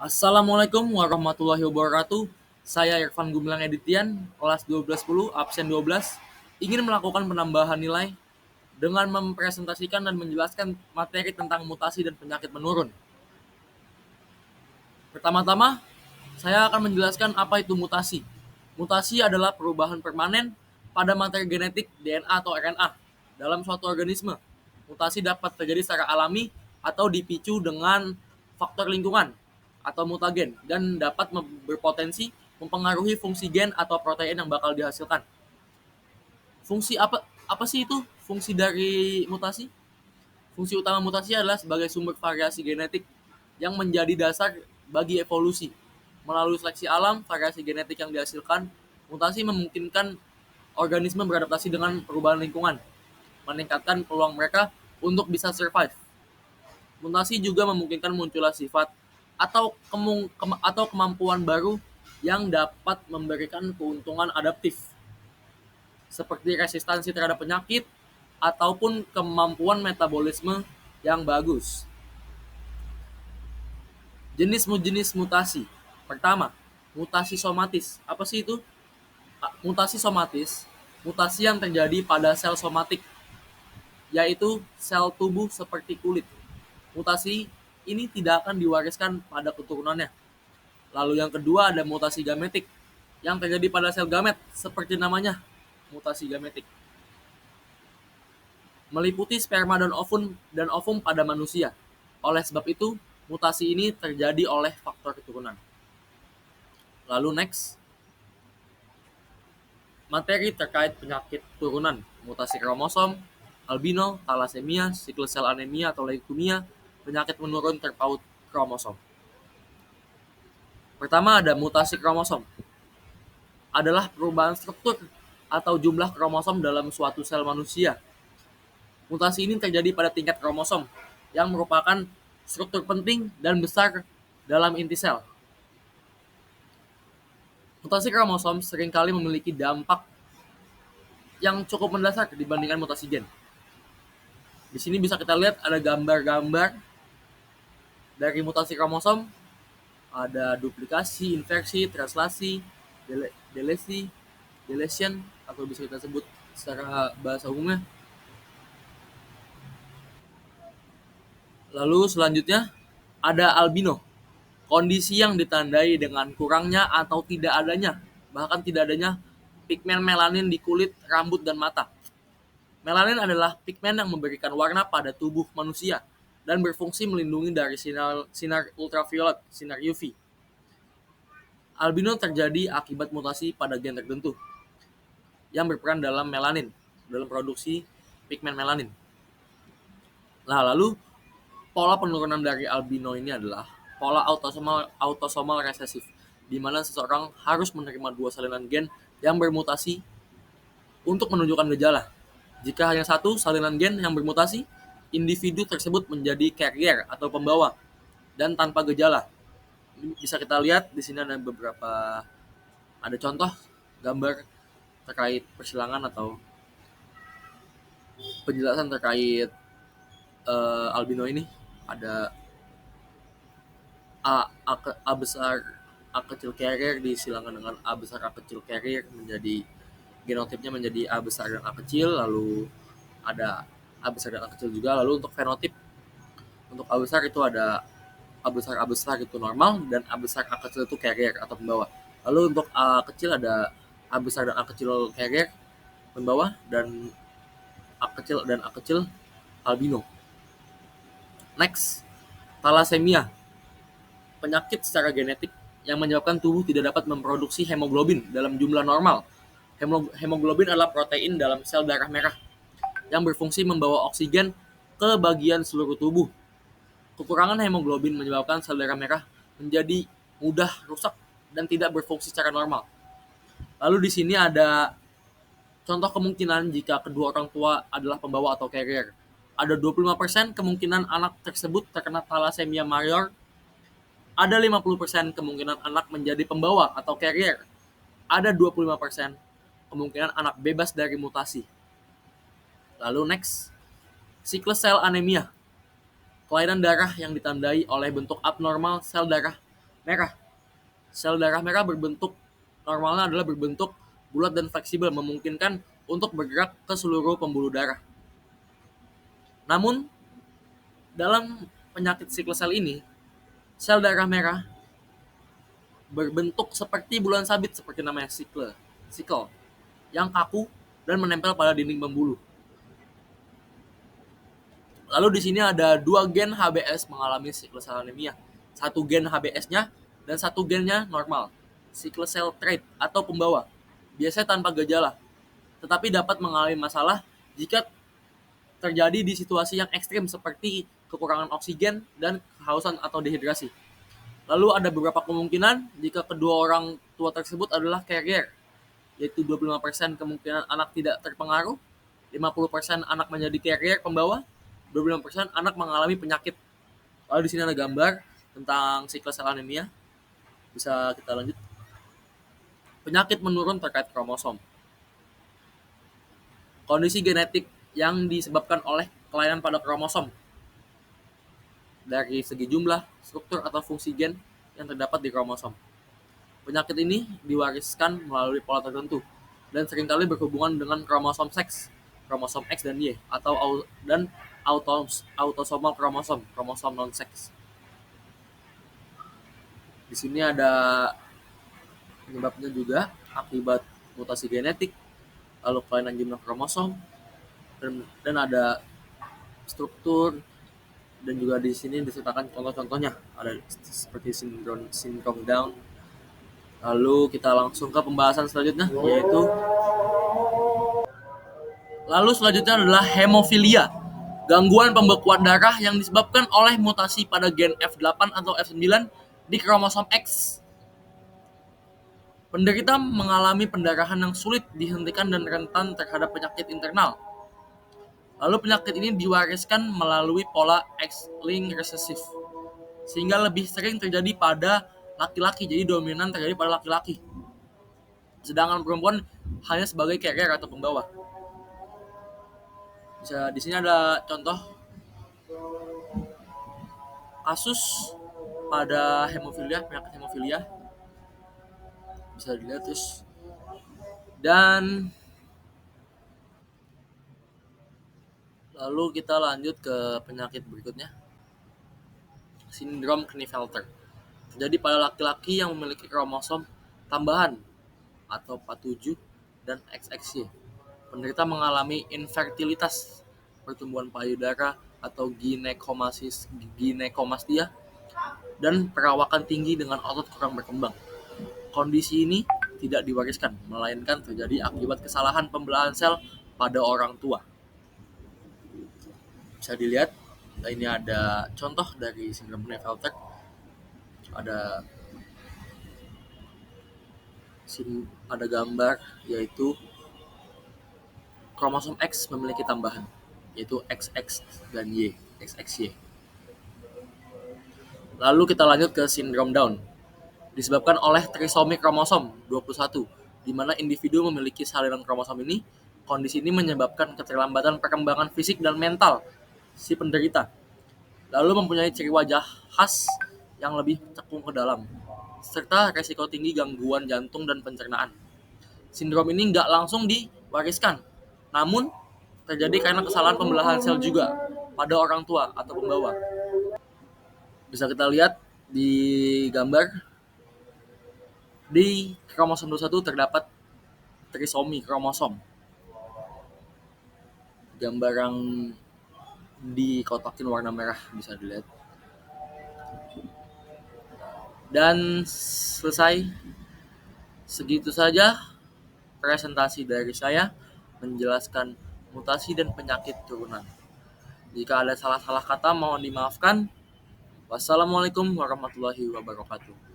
Assalamualaikum warahmatullahi wabarakatuh. Saya Irfan Gumilang Editian, kelas 1210, absen 12, ingin melakukan penambahan nilai dengan mempresentasikan dan menjelaskan materi tentang mutasi dan penyakit menurun. Pertama-tama, saya akan menjelaskan apa itu mutasi. Mutasi adalah perubahan permanen pada materi genetik DNA atau RNA dalam suatu organisme. Mutasi dapat terjadi secara alami atau dipicu dengan faktor lingkungan atau mutagen dan dapat berpotensi mempengaruhi fungsi gen atau protein yang bakal dihasilkan. Fungsi apa sih itu? Fungsi dari mutasi? Fungsi utama mutasi adalah sebagai sumber variasi genetik yang menjadi dasar bagi evolusi. Melalui seleksi alam, variasi genetik yang dihasilkan, mutasi memungkinkan organisme beradaptasi dengan perubahan lingkungan, meningkatkan peluang mereka untuk bisa survive. Mutasi juga memungkinkan munculnya sifat atau kemampuan baru yang dapat memberikan keuntungan adaptif, seperti resistansi terhadap penyakit ataupun kemampuan metabolisme yang bagus. Jenis mutasi. Pertama, mutasi somatis. Apa sih itu? Mutasi somatis, mutasi yang terjadi pada sel somatik, yaitu sel tubuh seperti kulit. Mutasi ini tidak akan diwariskan pada keturunannya. Lalu yang kedua ada mutasi gametik, yang terjadi pada sel gamet, seperti namanya, mutasi gametik. Meliputi sperma dan ovum pada manusia. Oleh sebab itu, mutasi ini terjadi oleh faktor keturunan. Lalu next, materi terkait penyakit turunan, mutasi kromosom, albino, thalassemia, sickle cell anemia atau leukemia, penyakit menurun terpaut kromosom. Pertama ada mutasi kromosom. Adalah perubahan struktur atau jumlah kromosom dalam suatu sel manusia. Mutasi ini terjadi pada tingkat kromosom, yang merupakan struktur penting dan besar dalam inti sel. Mutasi kromosom seringkali memiliki dampak yang cukup mendasar dibandingkan mutasi gen. Di sini bisa kita lihat ada gambar-gambar dari mutasi kromosom, ada duplikasi, inversi, translasi, delesi, deletion, atau bisa kita sebut secara bahasa umumnya. Lalu selanjutnya ada albino, kondisi yang ditandai dengan kurangnya atau bahkan tidak adanya pigmen melanin di kulit, rambut, dan mata. Melanin adalah pigmen yang memberikan warna pada tubuh manusia dan berfungsi melindungi dari sinar ultraviolet, sinar UV. Albino terjadi akibat mutasi pada gen tertentu yang berperan dalam produksi pigmen melanin. Nah, lalu pola penurunan dari albino ini adalah pola autosomal resesif, di mana seseorang harus menerima dua salinan gen yang bermutasi untuk menunjukkan gejala. Jika hanya satu salinan gen yang bermutasi, individu tersebut menjadi carrier atau pembawa dan tanpa gejala. Ini bisa kita lihat di sini ada contoh gambar terkait persilangan atau penjelasan terkait albino ini. Ada A besar A kecil carrier disilangan dengan A besar A kecil carrier, menjadi genotipnya menjadi A besar dan A kecil. Lalu ada A besar dan A kecil juga. Lalu untuk fenotip, untuk A besar itu ada A besar itu normal, dan A besar A kecil itu carrier atau pembawa. Lalu untuk A kecil ada A besar dan A kecil carrier pembawa, dan A kecil albino. Next, thalassemia, penyakit secara genetik yang menyebabkan tubuh tidak dapat memproduksi hemoglobin dalam jumlah normal. Hemoglobin adalah protein dalam sel darah merah yang berfungsi membawa oksigen ke bagian seluruh tubuh. Kekurangan hemoglobin menyebabkan sel darah merah menjadi mudah rusak dan tidak berfungsi secara normal. Lalu di sini ada contoh kemungkinan jika kedua orang tua adalah pembawa atau carrier. Ada 25% kemungkinan anak tersebut terkena thalassemia mayor. Ada 50% kemungkinan anak menjadi pembawa atau carrier. Ada 25% kemungkinan anak bebas dari mutasi. Lalu next, sickle cell anemia, kelainan darah yang ditandai oleh bentuk abnormal sel darah merah. Sel darah merah normalnya adalah berbentuk bulat dan fleksibel, memungkinkan untuk bergerak ke seluruh pembuluh darah. Namun, dalam penyakit sickle cell ini, sel darah merah berbentuk seperti bulan sabit, seperti namanya sickle, yang kaku dan menempel pada dinding pembuluh. Lalu di sini ada 2 gen HBS mengalami sickle cell anemia. 1 gen HBS-nya dan 1 gennya normal. Sickle cell trait atau pembawa. Biasanya tanpa gejala, tetapi dapat mengalami masalah jika terjadi di situasi yang ekstrim seperti kekurangan oksigen dan kehausan atau dehidrasi. Lalu ada beberapa kemungkinan jika kedua orang tua tersebut adalah carrier, yaitu 25% kemungkinan anak tidak terpengaruh, 50% anak menjadi carrier pembawa, 25% anak mengalami penyakit. Lalu di sini ada gambar tentang sickle cell anemia. Bisa kita lanjut. Penyakit menurun terkait kromosom. Kondisi genetik yang disebabkan oleh kelainan pada kromosom dari segi jumlah, struktur, atau fungsi gen yang terdapat di kromosom. Penyakit ini diwariskan melalui pola tertentu dan seringkali berhubungan dengan kromosom seks, kromosom X dan Y, atau autosomal kromosom non-seks. Di sini ada penyebabnya juga akibat mutasi genetik, lalu kelainan jumlah kromosom, dan ada struktur, dan juga di sini disertakan contoh-contohnya, ada seperti sindrom Down. Lalu kita langsung ke pembahasan selanjutnya, yaitu adalah hemofilia, gangguan pembekuan darah yang disebabkan oleh mutasi pada gen F8 atau F9 di kromosom X. Penderita mengalami pendarahan yang sulit dihentikan dan rentan terhadap penyakit internal. Lalu penyakit ini diwariskan melalui pola X-linked recessive, sehingga lebih sering terjadi pada laki-laki, jadi dominan terjadi pada laki-laki. Sedangkan perempuan hanya sebagai carrier atau pembawa. Bisa di sini ada contoh kasus pada penyakit hemofilia. Bisa dilihat terus. Dan lalu kita lanjut ke penyakit berikutnya. Sindrom Klinefelter. Terjadi pada laki-laki yang memiliki kromosom tambahan atau 47 dan XXY. Penderita mengalami infertilitas, pertumbuhan payudara atau ginekomastia, dan perawakan tinggi dengan otot kurang berkembang. Kondisi ini tidak diwariskan, melainkan terjadi akibat kesalahan pembelahan sel pada orang tua. Bisa dilihat, ini ada contoh dari sindrom Klinefelter. Ada gambar, yaitu kromosom X memiliki tambahan, yaitu XX dan Y, XXY. Lalu kita lanjut ke sindrom Down. Disebabkan oleh trisomi kromosom 21, di mana individu memiliki salinan kromosom ini. Kondisi ini menyebabkan keterlambatan perkembangan fisik dan mental si penderita. Lalu mempunyai ciri wajah khas yang lebih cekung ke dalam, serta resiko tinggi gangguan jantung dan pencernaan. Sindrom ini nggak langsung diwariskan, namun terjadi karena kesalahan pembelahan sel juga pada orang tua atau pembawa. Bisa kita lihat di gambar, di kromosom 21 terdapat trisomi kromosom. Gambar yang dikotakin warna merah bisa dilihat. Dan selesai. Segitu saja presentasi dari saya menjelaskan mutasi dan penyakit turunan. Jika ada salah-salah kata mohon dimaafkan. Wassalamualaikum warahmatullahi wabarakatuh.